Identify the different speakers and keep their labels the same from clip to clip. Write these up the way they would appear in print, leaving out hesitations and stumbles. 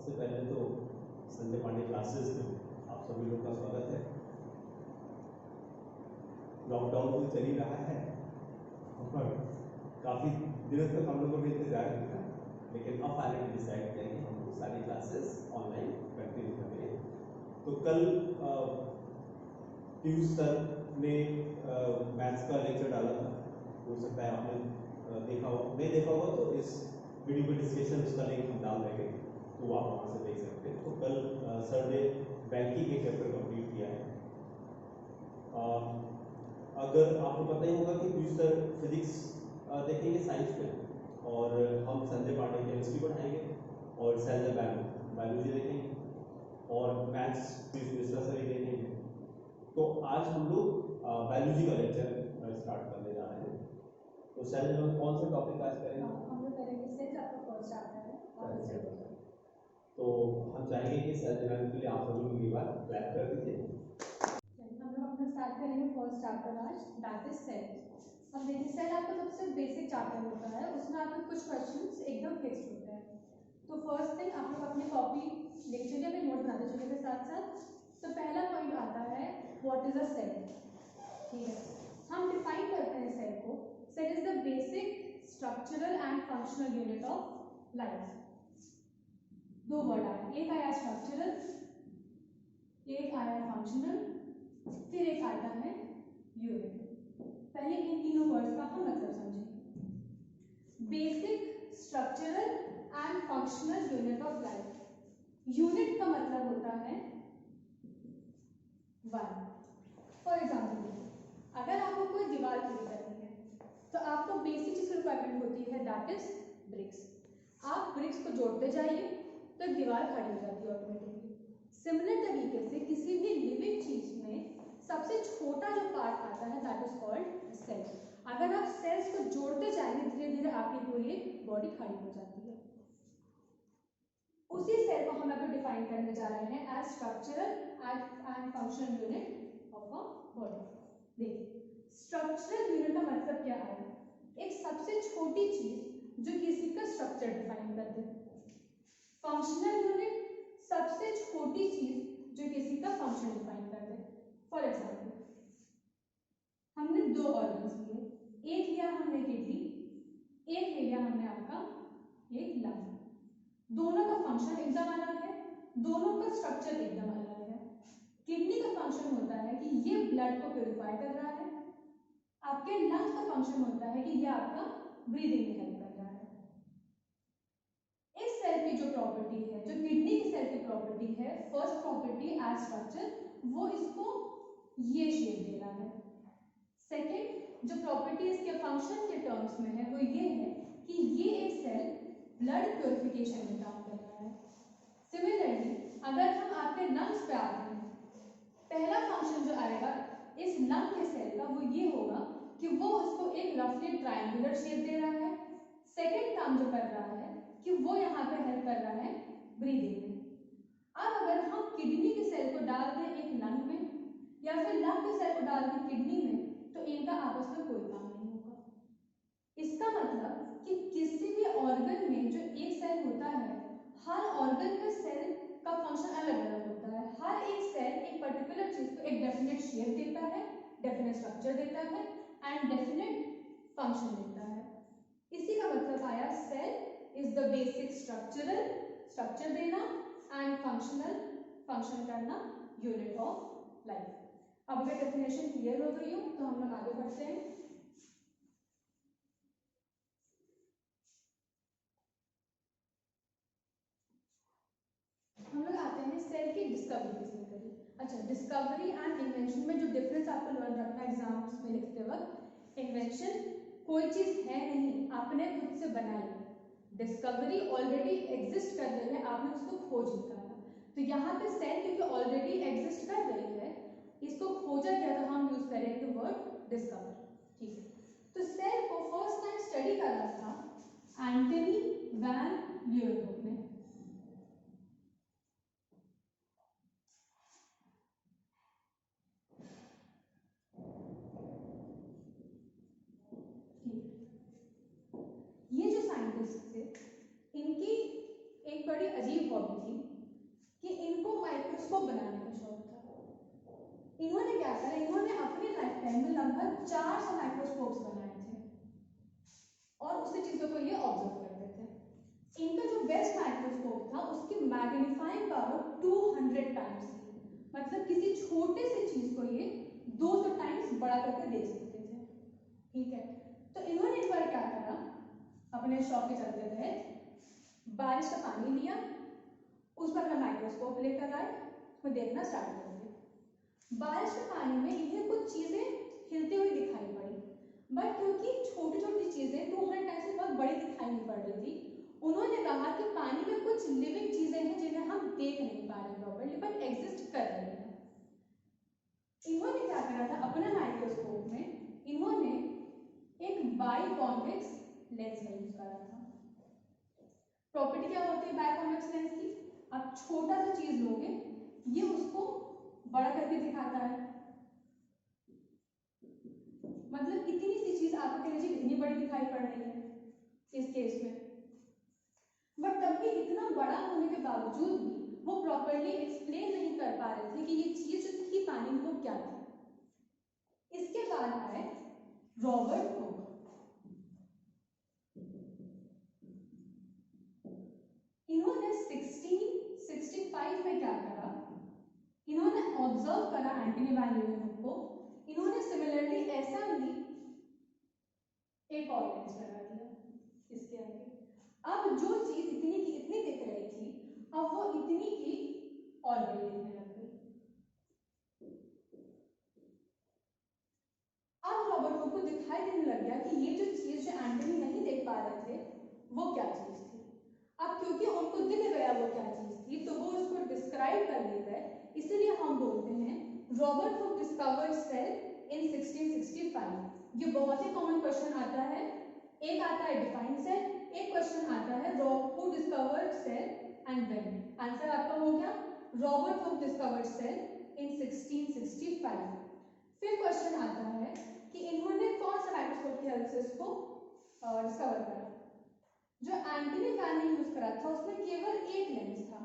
Speaker 1: सबसे पहले तो संजय पांडे क्लासेस में आप सभी लोग का स्वागत है। लॉकडाउन तो चल ही रहा है और काफ़ी दिनों तक हम लोगों ने इंतजार किया, लेकिन अब फाइनली डिसाइड किया कि हम लोग सारी क्लासेस ऑनलाइन कंटिन्यू करें। तो कल पीयूष सर ने मैथ्स का लेक्चर डाला था, हो सकता है आपने देखा हो, नहीं देखा होगा तो इस वीडियो में डिस्कशन उसका लिंक हम डाल देंगे, तो आप वहाँ से देख सकते हैं। तो कल सर ने बैंकिंग के चैप्टर कंप्लीट किया है। अगर आपको पता ही होगा कि पीयूष सर फिजिक्स देखेंगे साइंस में, और हम संजय पांडे केमिस्ट्री पढ़ाएंगे, और सैलर बायोलॉजी देखेंगे, और मैथ्स पीयूष मिश्रा सर ही देखेंगे। तो आज हम लोग बायोलॉजी का लेक्चर स्टार्ट करने जा रहे हैं। तो सैलर में कौन सा टॉपिक आज करेंगे?
Speaker 2: हम लोग करेंगे सेल्स, आपका फर्स्ट चैप्टर है।
Speaker 1: तो हम चाहेंगे कि सैलर के लिए आप सभी की बात क्लैप कर दीजिए।
Speaker 2: हम लोग अपना स्टार्ट करेंगे फर्स्ट चैप्टर आज, दैट इज सेल। अब देखिए, सेल आपका सबसे बेसिक चैप्टर होता है, उसमें आपके कुछ क्वेश्चंस एकदम फिक्स्ड होते हैं। तो फर्स्ट थिंग आप लोग अपनी कॉपी लेके चलिए, अपने नोट बनाते चलिए साथ साथ। तो पहला पॉइंट आता है व्हाट इज अ सेल। ठीक है, हम डिफाइन करते हैं सेल को। Cell is the basic structural and functional unit of life. दो वर्ड आए, एक आया स्ट्रक्चरल, एक आया फंक्शनल, फिर एक आता है यूनिट। पहले इन तीनों वर्ड्स का हम मतलब समझें। Basic structural and functional unit of life. Unit का मतलब होता है वन। फॉर एग्जाम्पल, अगर आपको कोई दीवार खड़ी करनी है तो आपको बेसिक चीज रिक्वायरमेंट होती है, दैट इज ब्रिक्स। आप ब्रिक्स को जोड़ते जाइए तो एक दीवार खड़ी हो जाती है ऑटोमेटिकली। सिमिलर तरीके से किसी भी लिविंग चीज में सबसे छोटा जो पार्ट आता है दैट इज कॉल्ड सेल। अगर आप सेल्स को जोड़ते जाएंगे धीरे धीरे आपकी पूरी बॉडी खड़ी हो जाती है। उसी सेल को हम अभी डिफाइन करने जा रहे हैं as structural and functional unit of a body. देखिए, स्ट्रक्चरल यूनिट का मतलब क्या है? एक सबसे छोटी चीज जो किसी का स्ट्रक्चर डिफाइन कर दे। फंक्शनल यूनिट, सबसे छोटी चीज जो किसी का फंक्शन डिफाइन कर दे। फॉर एग्जाम्पल, हमने दो ऑर्गन्स लिए, एक लिया हमने किडनी, एक ले लिया हमने आपका एक लंग। दोनों का फंक्शन एकदम अलग है, दोनों का स्ट्रक्चर एकदम अलग है। किडनी का फंक्शन होता है कि ये ब्लड को प्यूरिफाई कर रहा है, आपके लंग्स का फंक्शन होता है कि ये आपका ब्रीदिंग में हेल्प कर रहा है। इस सेल की जो प्रॉपर्टी है, जो किडनी की सेल की प्रॉपर्टी है, फर्स्ट प्रॉपर्टी एज स्ट्रक्चर, वो इसको ये शेप दे रहा है। सेकंड जो प्रॉपर्टी इसके फंक्शन के टर्म्स में है वो ये है कि ये एक सेल ब्लड प्यूरिफिकेशन में काम कर रहा है। सिमिलरली अगर हम आपके लंग्स पे आते हैं, पहला फंक्शन जो आएगा इस लंग के सेल का वो ये होगा कि वो उसको एक रफली ट्रायंगुलर शेप दे रहा है। सेकंड काम जो कर रहा है कि वो यहाँ पे हेल्प कर रहा है ब्रीदिंग में। अब अगर हम किडनी के सेल को डाल दें एक लंग में, या फिर लंग के सेल को डाल दें किडनी में, तो इनका आपस में कोई काम नहीं होगा। इसका मतलब कि किसी भी ऑर्गन में जो एक सेल होता है, हर ऑर्गन का सेल का फंक्शन अलग अलग होता है। हर एक सेल एक पर्टिकुलर चीज को एक डेफिनेट शेप देता है, डेफिनेट स्ट्रक्चर देता है एंड डेफिनेट फंक्शन देता है। इसी का मतलब आया cell is the basic structure देना एंड फंक्शन करना यूनिट ऑफ लाइफ। अब अगर डेफिनेशन क्लियर हो गई हो तो हम लोग आगे बढ़ते हैं। हम लोग आते हैं सेल की डिस्कवरी किसने करी। अच्छा, डिस्कवरी एंड इन्वेंशन में जो डिफरेंस आपको लर्न रखना है एग्जाम्स में लिखते वक्त, इन्वेंशन कोई चीज है नहीं, आपने खुद से बनाई। डिस्कवरी ऑलरेडी एग्जिस्ट कर रही है, आपने उसको खोज निकाला। तो यहाँ पे सेल क्योंकि ऑलरेडी एग्जिस्ट कर रही है, इसको खोजा गया तो हम यूज करेंगे वर्ड डिस्कवर। ठीक है, तो सेल को फर्स्ट टाइम स्टडी करा था एंटनी वैन ल्यूवेनहोक ने। ये जो साइंटिस्ट थे, इनकी एक बड़ी अजीब हॉबी थी, बनाने का शौक था। इन्होंने क्या करा, इन्होंने अपने लाइफ टाइम में लगभग 400 माइक्रोस्कोप्स बनाए थे और उससे चीजों को ये ऑब्जर्व करते थे। इनका जो बेस्ट माइक्रोस्कोप था उसकी मैग्नीफाइंग पावर 200 टाइम्स थी, मतलब किसी छोटे से चीज को ये 200 टाइम्स बड़ा करके देख सकते थे। ठीक है, तो इन्होंने एक बार क्या करा, अपने शौक के चलते थे, बारिश का पानी लिया, उस पर अपना माइक्रोस्कोप लेकर आए, उसमें देखना स्टार्ट कर दिया। बारिश के पानी में इन्हें कुछ चीजें हिलती हुई दिखाई पड़ी, बट क्योंकि छोटी छोटी चीजें 200 टाइम्स से बहुत बड़ी दिखाई नहीं पड़ रही थी, उन्होंने कहा कि पानी में कुछ लिविंग चीजें हैं जिन्हें हम देख नहीं पा रहे प्रॉपर्ली, बट एग्जिस्ट कर रही हैं। इन्होंने क्या करा था, अपने माइक्रोस्कोप में इन्होंने एक बाइकॉन्वेक्स लेंस का यूज करा था। प्रॉपर्टी क्या होती है बाइकॉन्वेक्स लेंस की, आप छोटा सा चीज लोगे, ये उसको बड़ा करके दिखाता है, मतलब इतनी सी चीज आपको कह लीजिए इतनी बड़ी दिखाई पड़ रही है इस केस में, बट तब भी इतना बड़ा होने के बावजूद भी वो प्रॉपर्ली एक्सप्लेन नहीं कर पा रहे थे कि ये चीज जो थी पानी में वो क्या थी। इसके बाद आए रॉबर्ट हुक। इन्होंने 1665 में क्या करा, इन्होंने ऑब्जर्व करा एंटनी वैन लीeuwenhoek को, इन्होंने सिमिलरली ऐसा ही एक और लेंस लगा दिया इसके आगे। अब जो चीज इतनी की इतनी दिख रही थी, अब वो इतनी की और बड़ी दिखने लग गई। अब रॉबर्ट हुक को दिखाई देने लग गया कि ये जो चीज जो एंटनी नहीं देख पा रहे थे वो क्या चीज थी। अब क्योंकि उनको दिख गया वो क्या चीज थी, तो वो उसको डिस्क्राइब कर लेते हैं, इसलिए हम बोलते हैं Robert Hooke discovered cell in 1665। ये बहुत ही कॉमन क्वेश्चन आता है, एक आता है डिफाइन सेल, एक क्वेश्चन आता है who discovered cell and when. Answer आपका हो गया Robert Hooke discovered cell in 1665। फिर क्वेश्चन आता है कि इन्होंने कौन सा माइक्रोस्कोप की हेल्प से इसको डिस्कवर करा। जो एंटनी वैन ने यूज करा था उसमें केवल एक लेंस था,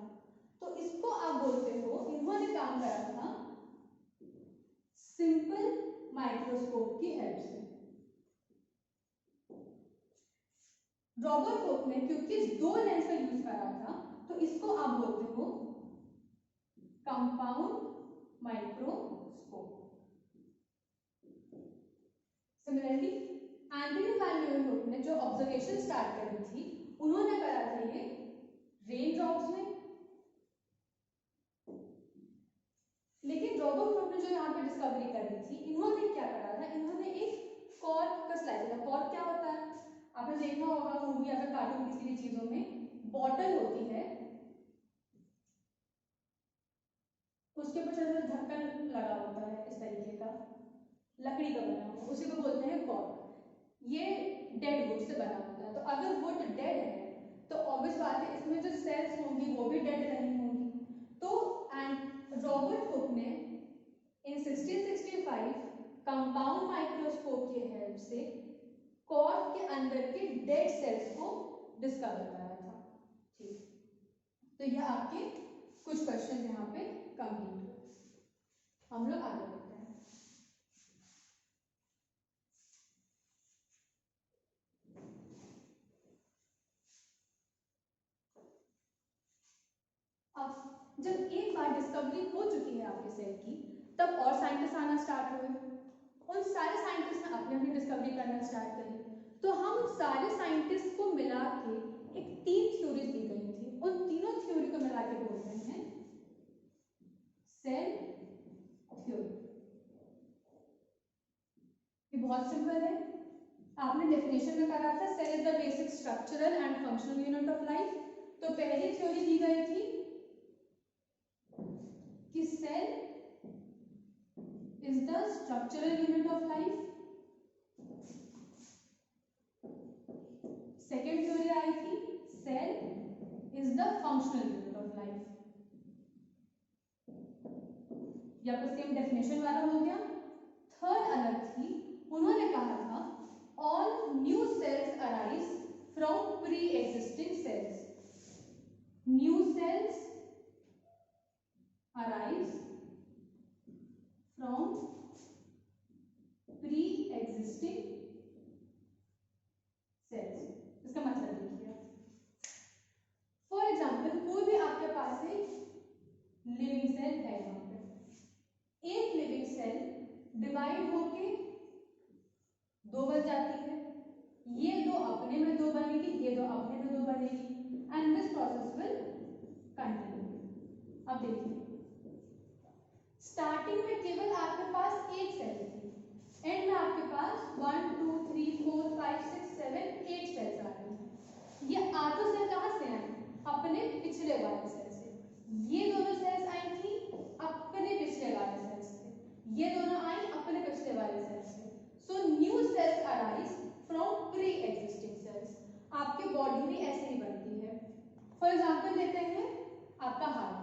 Speaker 2: तो इसको आप बोलते हो इन्होंने काम करा था सिंपल माइक्रोस्कोप की हेल्प से। रॉबर्ट हुक ने क्योंकि दो लेंस का यूज करा था, तो इसको आप बोलते हो compound microscope. Similarly Antonie van Leeuwenhoek ने जो ऑब्जर्वेशन स्टार्ट करी थी, उन्होंने करा था ये रेन ड्रॉप्स में, लेकिन रॉबर्ट हुक ने जो यहाँ पे डिस्कवरी करी थी, इन्होंने क्या करा था, इन्होंने एक कॉर्क का स्लाइड था। कॉर्क क्या होता है, आपने देखा होगा मूवी या फिर कार्टून किसी भी चीजों में, बॉटल होती है, उसके ऊपर छोटा सा ढक्कन लगा होता है इस तरीके का, लकड़ी का बना हुआ, उसी को बोलते हैं कॉर्क। ये डेड वुड से बना होता है, तो अगर वुड डेड है तो ऑब्वियस बात है इसमें जो सेल्स होंगी वो भी डेड रही होंगी। तो रॉबर्ट हुक ने इन 1665 कंपाउंड माइक्रोस्कोप की हेल्प से कॉर्क के अंदर के डेड सेल्स को डिस्कवर करा था। ठीक, तो यह आपके कुछ क्वेश्चन यहाँ पे कंप्लीट हुए। हम लोग आगे बढ़ते हैं। अब जब एक बार डिस्कवरी हो चुकी है आपके सेल की, तब और साइंटिस्ट आना स्टार्ट हुए। उन सारे साइंटिस्ट ने अपनी अपनी डिस्कवरी करना स्टार्ट करी, तो हम उन सारे साइंटिस्ट को मिला के एक 3 थ्योरीज दी गई थी, उन तीनों थ्योरी को मिला के बोलते हैं सेल थ्योरी। ये बहुत सिंपल है, आपने डेफिनेशन में करा था cell is the basic structural and functional unit of life. तो पहली थ्योरी दी गई थी कि cell is the structural unit of life. Second theory आई थी cell is the functional unit of life. या तो सेम डेफिनेशन वाला हो गया। थर्ड अलग थी, उन्होंने कहा था all new cells arise from pre-existing cells. New cells arise पास एक लिविंग सेल है यहाँ पे। एक लिविंग सेल डिवाइड होके दो बन जाती है, ये दो अपने में दो बनेगी, ये दो अपने में दो बनेगी, and this process will continue. अब देखिए स्टार्टिंग में केवल आपके पास एक सेल थी, एंड में आपके पास 1 2 3 4 5 6 7 8 सेल्स आ रहे हैं। ये आठों सेल कहाँ से आए? अपने पिछले वाले सेल से। ये दोनों सेल्स आई थी अपने पिछले वाले सेल से, ये दोनों आई अपने पिछले वाले सेल से। So new sales arise from pre existing cells. आपके बॉडी भी ऐसे ही बनती है। फॉर एग्जाम्पल लेते हैं आपका हार्ट।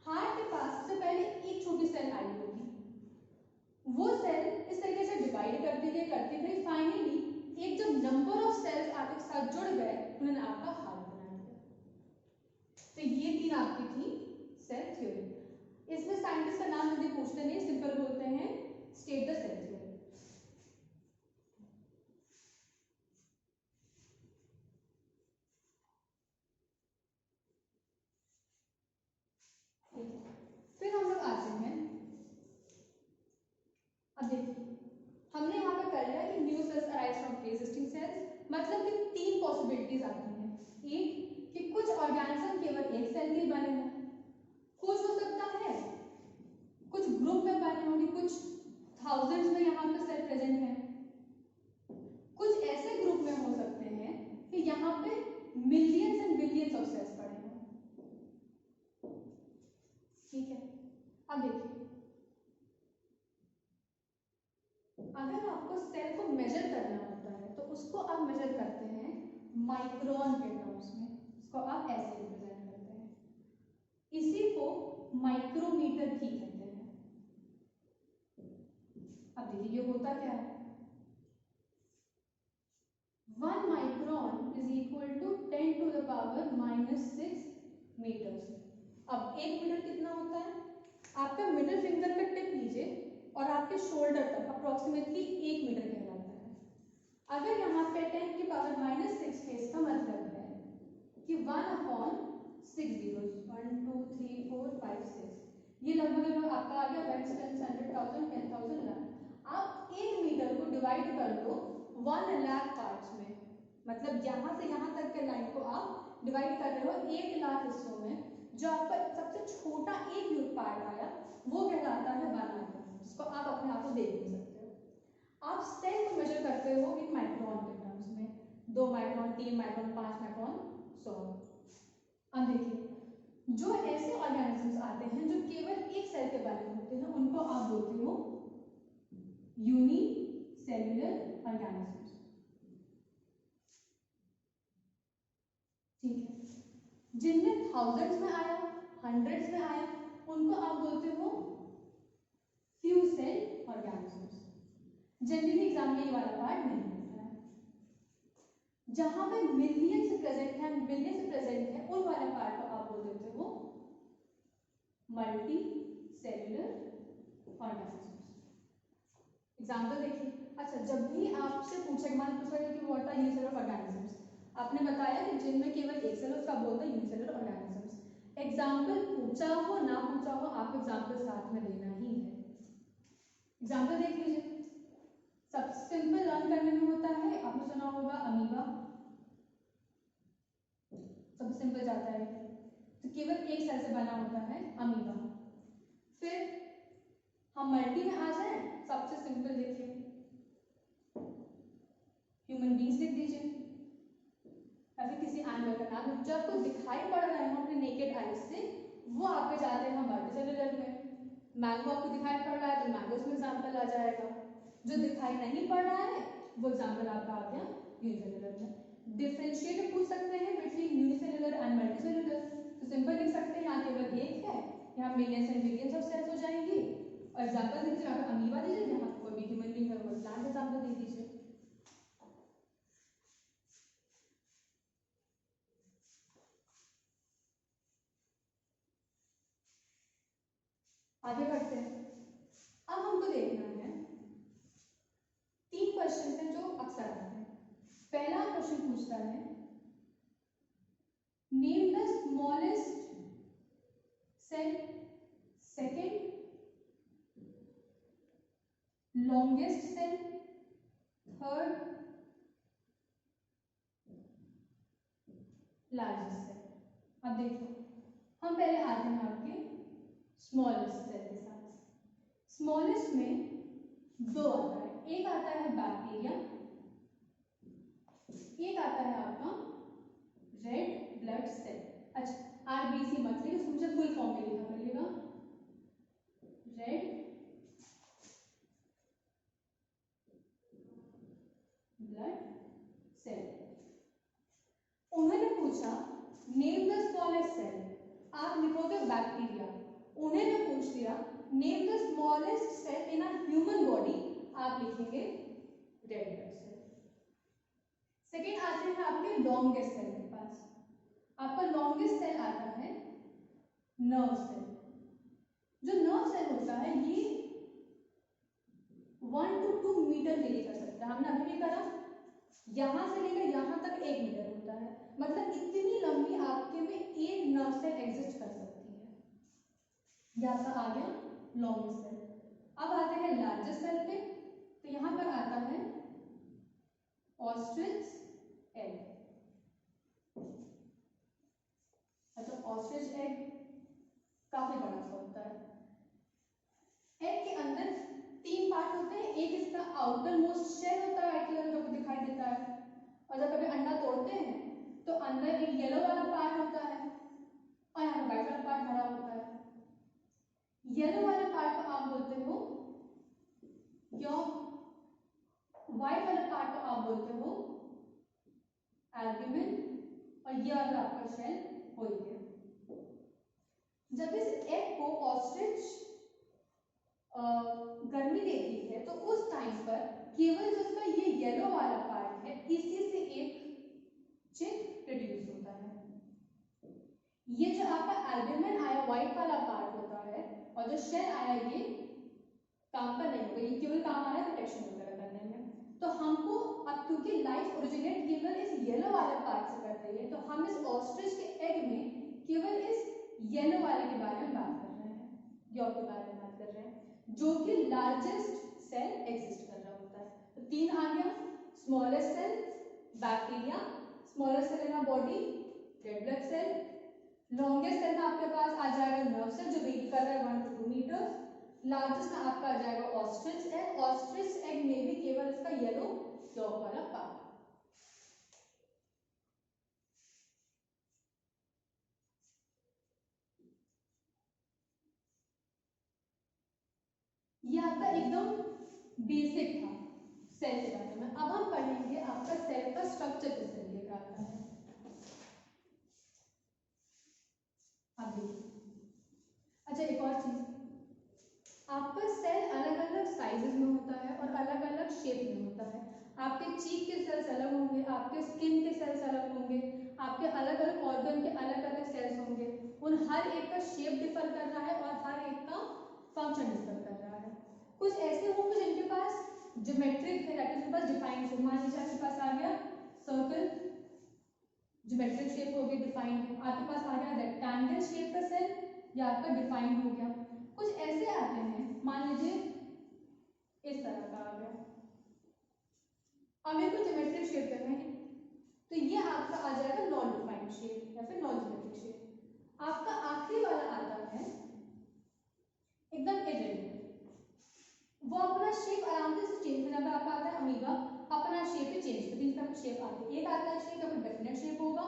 Speaker 2: हार्ट के पास सबसे पहले एक छोटी सेल आई होगी, वो सेल इस तरीके से डिवाइड करती गई, फाइनली एक जब नंबर ऑफ सेल्स आपके साथ जुड़ गए उन्होंने आपका हार्ट बना दिया। तो ये तीन आपकी थी सेल थ्योरी। इसमें साइंटिस्ट का नाम जल्दी पूछते नहीं, सिंपल बोलते हैं स्टेट द सेल थ्योरी। फिर हम लोग आते हैं, अब देखिए हमने यहाँ पे कर लिया कि new sales arise from pre existing cells, मतलब कि तीन पॉसिबिलिटीज आती हैं। एक कि कुछ ऑर्गेनिज्म केवल एक सेल के बने हैं, कुछ हो सकता है कुछ ग्रुप में बने होंगे, कुछ थाउजेंड्स में यहाँ पे सेल प्रेजेंट है, कुछ ऐसे ग्रुप में हो सकते हैं कि यहाँ पे millions and billions of cells पड़े हों। ठीक है, अब देखिए अगर आपको सेल को मेजर करना होता है तो उसको आप मेजर करते हैं माइक्रोन के टर्म्स में, इसको आप ऐसे रिप्रेजेंट करते हैं, इसी को माइक्रोमीटर भी कहते हैं। अब देखिए ये होता क्या है, 1 micron is equal to 10 to the power -6 metres. अब 1 मीटर कितना होता है? आपका मिडिल फिंगर का टिप लीजिए और आपके शोल्डर तक अप्रोक्सीमेटली 1 मीटर कहलाता है। अगर यहाँ पे 10 की पावर -6 है, इसका मतलब है कि 1/6 zeros 1 2 3 4 5 6, ये लगभग आपका आ गया 10 100,000 10,000 लाख। आप 1 मीटर को डिवाइड कर दो 1 लाख पार्ट्स में, मतलब यहाँ से यहाँ तक के लाइन को आप डिवाइड कर रहे हो 1 लाख हिस्सों में, जो आपका सबसे छोटा एक पार्ट आया वो कहलाता है 1 माइक्रोन। इसको आप अपने आप को देख नहीं सकते हो। आप सेल को मेजर करते हो इन माइक्रोन के टर्म्स में, 2 माइक्रोन 3 माइक्रोन 5 माइक्रोन 100। अब देखिए जो ऐसे ऑर्गेनिजम्स आते हैं जो केवल एक सेल के बने होते हैं उनको आप बोलते हो यूनिसेल्युलर ऑर्गेनिजम्स। ठीक है, जिनमें थाउजेंड्स में आया हंड्रेड्स में आया उनको आप बोलते हो few cell organisms. Generally exam में ये वाला पार्ट नहीं होता है। जहां पे मिलियंस प्रेजेंट है उन वाले पार्ट को आप बोल देते हो मल्टी सेल्युलर ऑर्गेनिजम्स। एग्जाम्पल देखिए, अच्छा जब भी आपसे पूछा मान पूछा कि व्हाट आर यूनिसेलुलर ऑर्गेनिजम्स, आपने बताया कि जिनमें केवल एक सेल उसका बोलते हैं यूनिसेलुलर ऑर्गेनिजम्स। एग्जाम्पल पूछा हो ना पूछा हो आपको एग्जाम्पल साथ में देना ही है। एग्जाम्पल देख लीजिए, सबसे सिंपल लर्न करने में होता है, आपने सुना होगा अमीबा, सबसे सिंपल जाता है तो केवल एक सेल से बना होता है अमीबा। फिर हम मल्टी में आ जाए, सबसे सिंपल देखिए ह्यूमन बींग्स लिख दीजिए या फिर किसी एनिमल का नाम जो आपको दिखाई पड़ रहा है अपने नेकेड आईज से, वो आपके जाते हैं मल्टीसेलुलर में। मैंगो आपको दिखाई पड़ रहा है तो मैंगो में एग्जाम्पल आ जाएगा, जो दिखाई नहीं पड़ रहा है वो एग्जाम्पल आपका आ गया यूनिसेलुलर में। डिफरेंशिएट पूछ सकते हैं बिटवीन यूनिसेलुलर एंड मल्टीसेलुलर, तो सिंपल लिख सकते हैं यहाँ केवल एक है, यहाँ millions and billions of cells हो जाएंगी। और एग्जाम्पल दीजिए, यहाँ पे अमीबा दीजिए, यहाँ कोई भी ह्यूमन बीइंग है वो प्लांट एग्जाम्पल दे दीजिए। आगे बढ़ते हैं। अब हमको देखना है 3 क्वेश्चन हैं जो अक्सर आते हैं। पहला क्वेश्चन पूछता है name the smallest cell, second longest cell, third largest cell. अब देखो हम पहले आते हैं आपके स्मॉलेस्ट सेल के साथ। स्मॉलेस्ट में दो आता है, एक आता है बैक्टीरिया, एक आता है आपका रेड ब्लड सेल। अच्छा आरबीसी मत लिखिए, मुझे फुल फॉर्म में लिखा करिएगा, रेड ब्लड सेल। उन्होंने पूछा नेम द स्मॉलेस्ट सेल, आप लिखोगे बैक्टीरिया। उन्होंने पूछ लिया name the smallest cell in a human body, आप लिखेंगे रेड ब्लड सेल। सेकेंड आते हैं आपके लॉन्गेस्ट सेल के पास। आपका लॉन्गेस्ट सेल आता है नर्व सेल। जो नर्व सेल होता है ये 1 to 2 मीटर वेरी कर सकता है। हमने अभी भी करा, यहां से लेकर यहां तक 1 मीटर होता है, मतलब इतनी लंबी आपके में एक नर्व सेल एग्जिस्ट कर सकती है। ये आपका आ गया लॉन्गेस्ट सेल। अब आते हैं लार्जेस्ट सेल पे, तो यहां पर आता है ऑस्ट्रिच एग। अच्छा ऑस्ट्रिच एग काफी बड़ा सा होता है। एग के अंदर 3 पार्ट होते हैं, एक इसका आउटर मोस्ट शेल होता है, कलर का दिखाई देता है, और जब कभी अंडा तोड़ते हैं तो अंदर एक येलो वाला पार्ट होता है और यहाँ पर व्हाइट वाला पार्ट भरा होता है। येलो वाले पार्ट को आप बोलते हो यॉर्क, व्हाइट वाले पार्ट को आप बोलते हो एल्ब्यूमिन, और ये वाला आपका शेल हो गया। जब इस एग को ऑस्ट्रिच गर्मी देती है तो उस टाइम पर केवल जो इसका ये येलो वाला पार्ट है इसी से एक चिक प्रोड्यूस होता है। ये जो आपका एल्ब्यूमिन आया व्हाइट वाला पार्ट होता है, और जो शेल आया ये काम का नहीं होगा, ये केवल काम आया प्रोटेक्शन वगैरह करने में। तो हमको अब क्योंकि लाइफ ओरिजिनेट केवल इस येलो वाले पार्ट से कर रही है, तो हम इस ऑस्ट्रिच के एग में केवल इस येलो वाले के बारे में बात कर रहे हैं, यॉर्क के बारे में बात कर रहे हैं, जो कि लार्जेस्ट सेल एग्जिस्ट कर रहा होता है। तो 3 आ गया, smallest cell bacteria, smallest cell in body red blood cell, longest cell में आपके पास आ जाएगा नर्व सेल जो वेट कर रहा है 1 to 2 मीटर, लार्जेस्ट में आपका आ जाएगा ऑस्ट्रिच एग। ऑस्ट्रिच एग में भी केवल इसका येलो यॉर्क वाला पार्ट। ये आपका एकदम बेसिक था सेल के बारे में। अब हम पढ़ेंगे आपका सेल का स्ट्रक्चर किस तरीके का आता है। अब देखिए, अच्छा एक और चीज, आपका सेल अलग अलग साइजेस में होता है और अलग अलग शेप में होता है। आपके चीक के सेल्स अलग होंगे, आपके स्किन के सेल्स अलग होंगे, आपके अलग अलग ऑर्गन के अलग अलग सेल्स होंगे। उन हर एक का शेप डिफर कर रहा है और हर एक का फंक्शन डिफर कर रहा है। कुछ ऐसे होंगे जिनके पास ज्योमेट्रिक है, जिनके पास डिफाइंड शेप, मान लीजिए आपके पास आ गया सर्कल, ज्योमेट्रिक शेप हो गया डिफाइंड। आपके पास आ गया रेक्टेंगल शेप का सेल, या आपका डिफाइंड हो गया। कुछ ऐसे आते हैं, मान लीजिए इस तरह का आ गया, अब मेरे को ज्योमेट्रिक शेप करना है, तो ये आपका आ जाएगा नॉन डिफाइंड शेप या फिर नॉन ज्योमेट्रिक शेप। आपका आखिरी वाला आता है एकदम इरेगुलर, वो अपना शेप आराम से चेंज करना। आपका आता है अमीबा, अपना शेप चेंज करती है, शेप आती है, एक आता है शेप का डेफिनेट शेप होगा,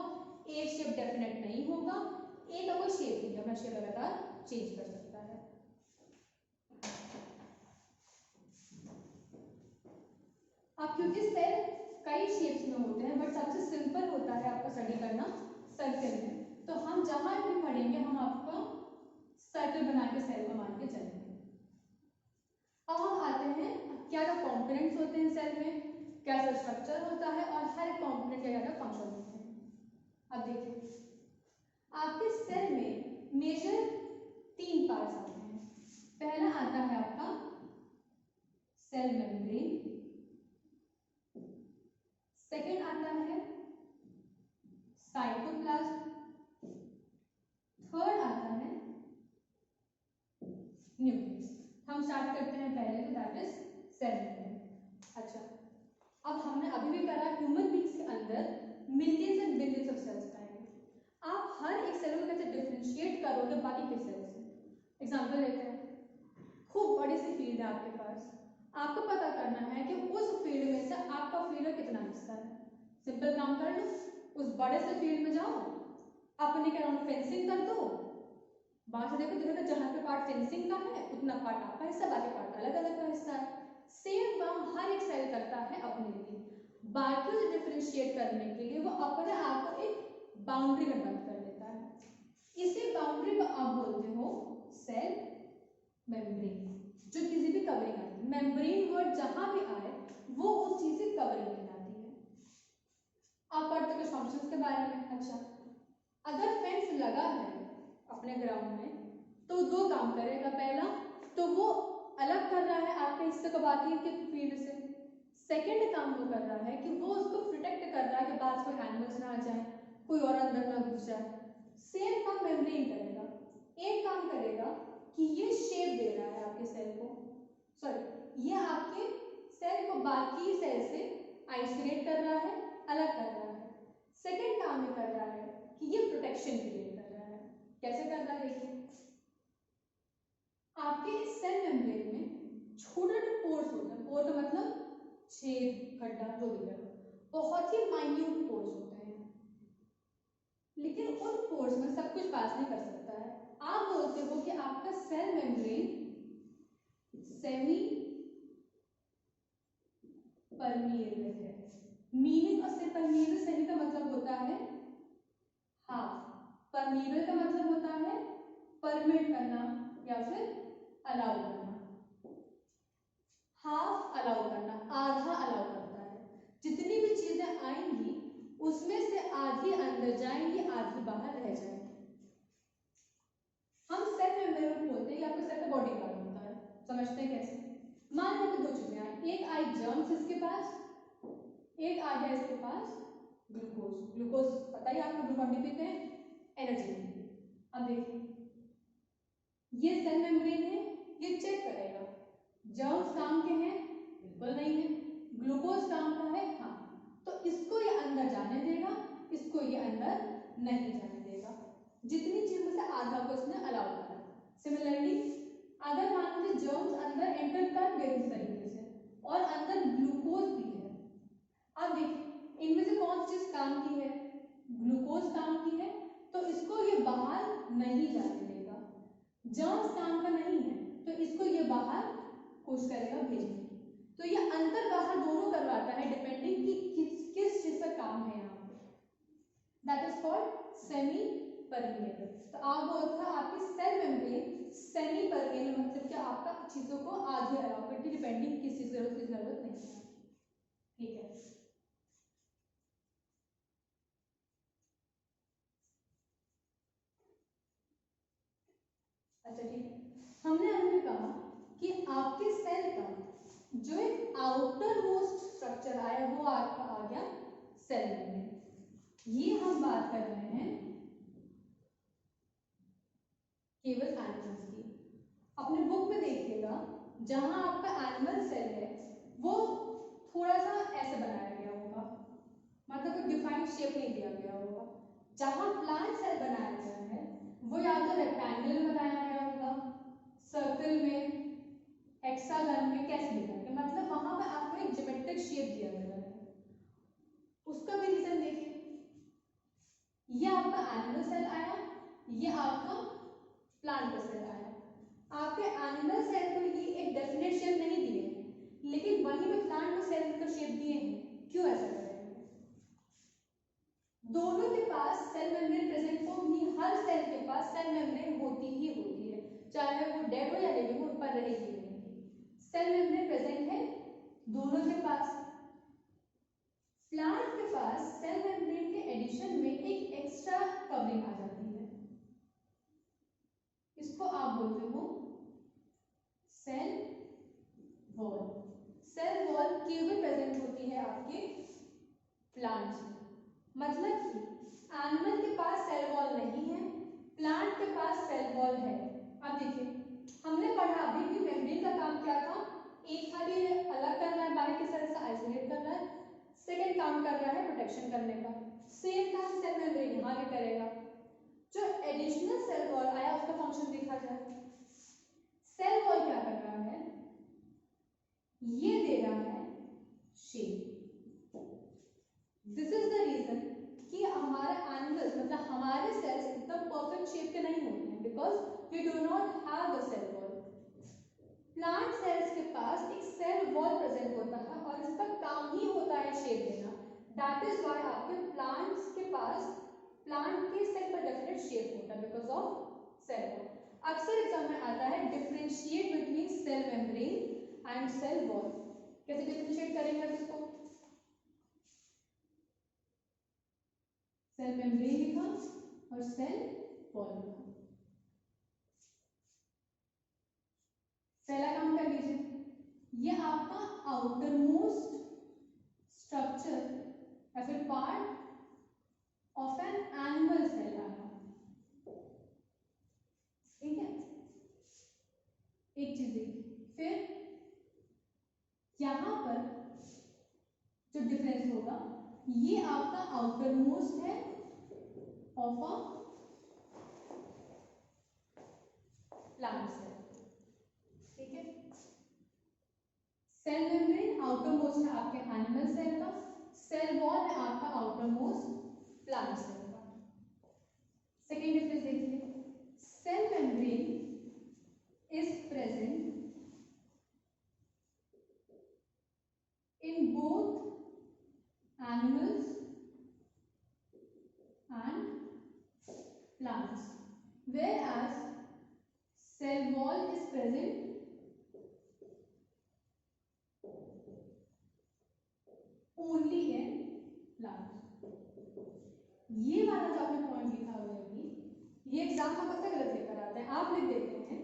Speaker 2: एक शेप डेफिनेट नहीं होगा, एक का कोई शेप नहीं, अपना शेप लगातार चेंज कर सकता है। अब क्योंकि सेल कई शेप्स में होते हैं, बट सबसे सिंपल होता है आपका स्टडी करना सर्कल में, तो हम जहां भी पढ़ेंगे हम आपका सर्कल बना के सेल को मान के चलेंगे। अब हम आते हैं क्या क्या कंपोनेंट्स होते हैं सेल में, कैसा स्ट्रक्चर होता है और हर कंपोनेंट का क्या फंक्शन होते हैं। अब देखिए आपके सेल में मेजर 3 पार्ट्स आते हैं। पहला आता है आपका सेल मेम्ब्रेन, सेकेंड आता है साइटोप्लाज्म, थर्ड आता है हम स्टार्ट करते हैं पहले तो दैट इज सेल मेम्ब्रेन। अच्छा, अब हमने अभी भी करा ह्यूमन बींग्स के अंदर millions and billions of cells पाएंगे। आप हर एक सेल को कैसे डिफरेंशिएट करोगे बाकी के सेल से। एग्जांपल लेते हैं, खूब बड़ी सी फील्ड है आपके पास, आपको पता करना है कि उस फील्ड में से आपका फील्ड कितना हिस्सा है। सिंपल काम कर लो, उस बड़े से फील्ड में जाओ, अपने के अराउंड फेंसिंग कर दो, बाहर से देखो देखो जहाँ पे पार्ट फेंसिंग का है उतना पार्ट आपका हिस्सा, बाकी पार्ट अलग अलग का हिस्सा है। सेम काम हर एक सेल करता है अपने लिए। बाकी से डिफरेंशिएट करने के लिए वो अपने आप को एक बाउंड्री में बंद कर देता है। इसी बाउंड्री को आप बोलते हो सेल मेम्ब्रेन, जो किसी भी कवरिंग आती है। मेम्ब्रेन वर्ड जहां भी आए वो उस चीज से कवरिंग कहलाती है। आप पढ़ते कुछ फंक्शंस के बारे में। अच्छा, अगर फेंस लगा है अपने ग्राउंड में तो दो काम करेगा। पहला तो वो अलग कर रहा है आपके हिस्से को बाकी के फील्ड से। सेकंड काम वो कर रहा है कि वो उसको प्रोटेक्ट कर रहा है कि बाद में एनिमल्स ना आ जाए, कोई और अंदर ना घुस जाए। सेम काम मेम्ब्रेन करेगा। एक काम करेगा कि ये शेप दे रहा है आपके सेल को, सॉरी ये आपके सेल को बाकी सेल से आइसोलेट कर रहा है, अलग कर रहा है। सेकंड काम ये कर रहा है कि ये प्रोटेक्शन क्रिएट कर रहा है। कैसे कर रहा है देखिए, आपके सेल मेम्ब्रेन में छोटे छोटे पोर्स होते हैं। पोर का मतलब छेद, खड्डा, जो भी है, बहुत ही माइन्यूट पोर्स होते हैं, लेकिन उन पोर्स में सब कुछ पास नहीं कर सकता है। आप बोलते हो कि आपका सेल मेम्ब्रेन सेमी परमिएबल है। Meaning of semi permeable, semi का मतलब होता है हाफ, परमिएबल का मतलब होता है परमिट करना या फिर अलाउ करना। हाफ अलाउ करना, आधा अलाउ करता है। जितनी भी चीजें आएंगी उसमें से आधी अंदर जाएंगी, आधी बाहर रह जाएंगी। हम सेल मेम्ब्रेन बोलते हैं, आपको सेल का बॉडी पार्ट होता है। समझते हैं कैसे? मान लो कि दो चीजें आई, एक आई जर्म्स इसके पास, एक आ गया इसके पास ग्लूकोज। ग्लूकोज पता ही आपको ग्लूकोन पीते हैं, एनर्जी मिलती है। अब देखिए ये सेल मेम्ब्रेन है, ये चेक करेगा जर्म्स काम के हैं, बिल्कुल नहीं है। ग्लूकोज काम का है, हाँ, तो इसको ये अंदर जाने देगा, इसको ये अंदर नहीं जाने देगा। जितनी चीजों से आधा को इसने अलाउ करा। सिमिलरली अगर मान लीजिए जर्म्स अंदर एंटर कर गए इस तरीके से और अंदर ग्लूकोज भी है, अब देखिए इनमें से कौन सी चीज काम की है? ग्लूकोज काम की है, तो इसको ये बाहर नहीं जाने देगा। जर्म्स काम का नहीं है तो इसको ये बाहर कोशिश करेगा भेजने की। तो ये अंदर बाहर दोनों करवाता है डिपेंडिंग कि किस चीज का काम है यहाँ पे। That is called semi permeable. तो आप बोलते हैं आपकी सेल मेम्ब्रेन सेमी परमिएबल, मतलब कि आपका चीजों को आधे अलाउ करती है, डिपेंडिंग किस चीज की जरूरत नहीं है। ठीक है, अच्छा ठीक है। हमने अभी कहा कि आपके सेल का जो एक आउटर मोस्ट स्ट्रक्चर आया वो आपका आ गया सेल मेम्ब्रेन। ये हम बात कर रहे हैं केवल एनिमल्स की। अपने बुक में देखिएगा जहां आपका एनिमल सेल है वो थोड़ा सा ऐसे बनाया गया होगा, मतलब कोई डिफाइंड शेप नहीं दिया गया होगा। जहां प्लांट सेल बनाया गया है वो या तो रेक्टेंगल में बनाया गया होगा, सर्कल में, हेक्सागन में, कैसे भी करके, मतलब वहां पर आपको एक ज्योमेट्रिक शेप दिया गया है। उसका भी रीजन देखिए, ये आपका एनिमल सेल आया, ये आपका प्लांट का सेल आया। आपके एनिमल सेल को ये एक डेफिनेट शेप नहीं दिए, लेकिन वहीं पे प्लांट को सेल का शेप दिए हैं। क्यों ऐसा कर रहे हैं? दोनों के पास सेल मेम्ब्रेन प्रेजेंट होगी, हर सेल के पास सेल मेम्ब्रेन होती ही होती है, चाहे वो डेड हो या लिविंग हो, ऊपर रहेगी रहेगी। सेल मेम्ब्रेन प्रेजेंट है दोनों के पास। प्लांट के पास सेल मेम्ब्रेन के एडिशन में एक एक्स्ट्रा कवरिंग आ जाती है, इसको आप बोलते हो सेल वॉल। सेल वॉल केवल प्रेजेंट होती है आपके प्लांट्स में, मतलब कि एनिमल के पास सेल वॉल नहीं है, प्लांट के पास सेल वॉल है। अब देखिए हमने पढ़ा अभी भी मेम्ब्रेन का क्या था, एक खाली अलग कर रहा है, बाकी सेल से आइसोलेट कर रहा है, सेकंड काम कर रहा है प्रोटेक्शन करने का। सेम काम सेल मेम्ब्रेन यहाँ भी करेगा। जो एडिशनल सेल वॉल आया उसका फंक्शन देखा जाए। सेल वॉल क्या कर रहा है, ये दे रहा है shape. This is the reason कि हमारे एनिमल्स मतलब हमारे सेल्स एकदम परफेक्ट शेप के नहीं होते हैं, because we do not have a cell wall. Plant cells के पास एक सेल वॉल प्रेजेंट होता है और इसका काम ही होता है शेप देना। दैट इज व्हाई आपके प्लांट्स के पास प्लांट के सेल पर डेफिनेट शेप होता है बिकॉज ऑफ सेल वॉल। अक्सर एग्जाम में आता है differentiate between cell membrane and cell wall. कैसे डिफरेंशिएट करेंगे आप इसको, सेल मेम्ब्रेन लिखा और सेल वॉल लिखा। पहला काम कर लीजिए, ये आपका आउटर मोस्ट स्ट्रक्चर या फिर part of an animal cell आया, ठीक है। एक चीज देखिए, फिर यहां पर जो डिफरेंस होगा, ये आपका आउटर मोस्ट है ऑफ अ प्लांट सेल, ठीक है। सेल मेम्ब्रेन आउटर मोस्ट है आपके एनिमल सेल का, सेल वॉल है आपका आउटर मोस्ट प्लांट सेल का। सेकेंड डिफरेंस देखिए, cell membrane is present in both animals and plants, whereas cell wall is present only in plants। ये वाला जो आपने पॉइंट लिखा हुआ है अभी, ये एग्जाम में पता गलत लेकर आते हैं। आप लिख देते हैं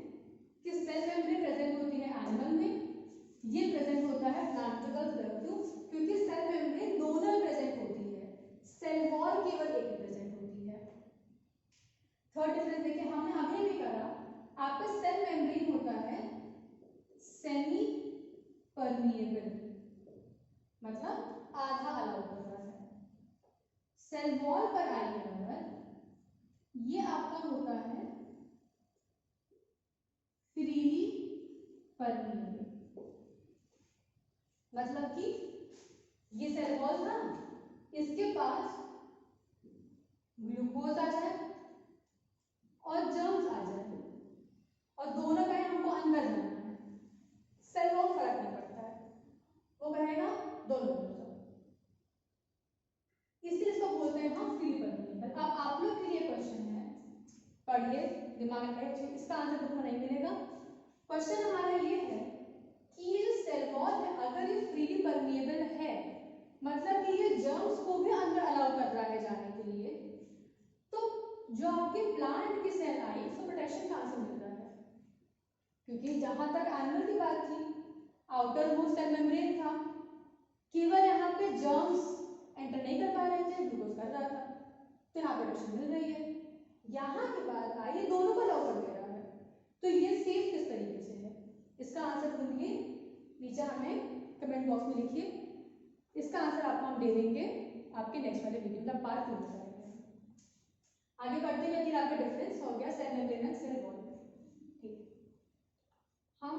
Speaker 2: कि सेल मेम्ब्रेन प्रेजेंट होती है एनिमल में, ये प्रेजेंट होता है प्लांट में। गलत। क्यों? क्योंकि सेल मेम्ब्रेन दोनों प्रेजेंट होती है, सेल वॉल केवल एक प्रेजेंट होती है। थर्ड डिफरेंस देखिए, हमने अभी भी करा, आपका सेल मेम्ब्रेन होता है सेमी परमिएबल, मतलब आधा अलाउ कर रहा है। सेल वॉल पर आइए अगर, ये आपका होता है फ्रीली परमिएबल, मतलब कि ये सेल वॉल था, इसके पास ग्लूकोज आ जाए और जर्म्स आ जाए और दोनों कहें हमको अंदर जाना है, सेल वॉल फर्क नहीं पड़ता है, वो कहेगा दोनों हो जाओ, इसलिए इसको बोलते हैं हम फ्री परमिएबल। अब आप लोग के लिए क्वेश्चन है, पढ़िए, दिमाग में रखिए, इसका आंसर बुक में नहीं मिलेगा। क्वेश्चन हमारा ये है कि ये जो सेल वॉल है अगर ये फ्रीली परमिएबल है, मतलब कि ये जर्म्स को भी अंदर अलाउ कर रहा है जाने के लिए, तो जो आपके प्लांट की सेल आई उसको प्रोटेक्शन कहां से मिल रहा है? क्योंकि जहां तक एनिमल की बात थी, आउटर मोस्ट सेल मेम्ब्रेन था, केवल यहाँ पे जर्म्स एंटर नहीं कर पा रहे थे, ग्लूकोज कर रहा था, तो यहाँ प्रोटेक्शन मिल रही है। यहाँ की बात आई, ये दोनों को अलाउ कर दे रहा है, तो ये सेफ किस तरीके से है? इसका आंसर ढूंढिए, नीचे हमें कमेंट बॉक्स में लिखिए। इसका आंसर आपको हम दे देंगे आपके नेक्स्ट वाले वीडियो, मतलब पार्ट 2 में करेंगे। आगे बढ़ते हैं, फिर आपका डिफरेंस हो गया cell membrane and cell wall. ठीक, हम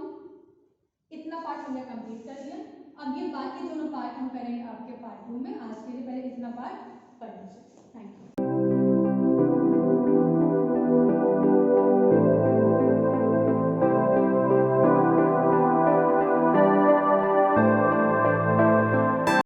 Speaker 2: इतना पार्ट हमने कंप्लीट कर लिया। अब ये बाकी दोनों पार्ट हम करेंगे आपके पार्ट 2 में। आज के लिए पहले इतना पार्ट पढ़ लीजिए। Thank you.